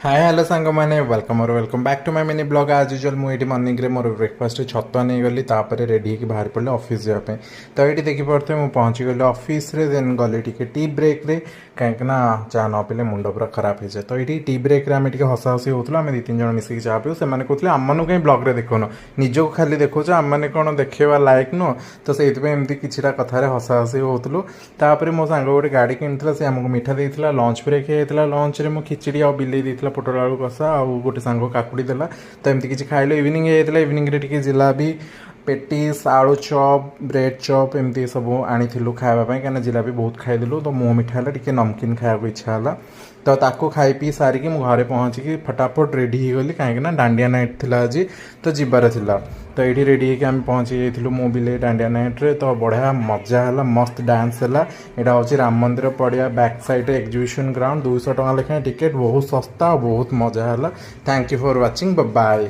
Hi hello सांग मैंने welcome और welcome back to my mini blog. आज यूजुअल मुझे मर्निंग रे मोर ब्रेकफास्ट छतुआ नहीं गली तापर रेडी होकर बाहर पड़े ऑफिस जावाई। तो ये देखिपे मुझे पहुँची गली ऑफिस रे देन गली टी टी ब्रेक रे कहीं चा न पीले मुंड पूरा खराब हो जाए। तो ये टी ब्रेक रे आम टे हसा हसी होता आम 2-3 जन मिसिक चा पीऊ से कहते आम कहीं ब्लॉग रे देखुन निजक खाली देखो आम मैंने कौन देखा लायक नुह। तो से एमती कि कथार हसा हसी होता मो सांग गोटे गाड़ी किनी से आमको मिठा देता लंच ब्रेक होता लंच रे मो खिचड़ी आ बिले देता पोटल आलू कषा आउ गोटे सांग काकुड़ी देला। तो एमती किसी खाइल इवनिंग होता इवनिंग रे जिलाबी पेटिस आलू चप ब्रेड चप एमती सब आनी खायापी कहीं जिलाबी बहुत खाईदेलु। तो मुँह मिठा है टी नमकीन खाया इच्छा है। तो ताको खाई पी सारिकी मु घरे पहुँचिकी फटाफट रेडी हो गली कहीं डांडिया नाइट थिला आज तो जीवार थिला। तो ये रेडी होकर आम पहुँची जाइलु मो बिले डांडिया नाइट रे। तो बढ़िया मजा है मस्त डांस है। यहाँ हूँ राम मंदिर पड़िया बैक साइड एग्जीबिशन ग्राउंड 200 टका लेखाएं टिकेट बहुत सस्ता और बहुत मजा है। Thank you for watching bye.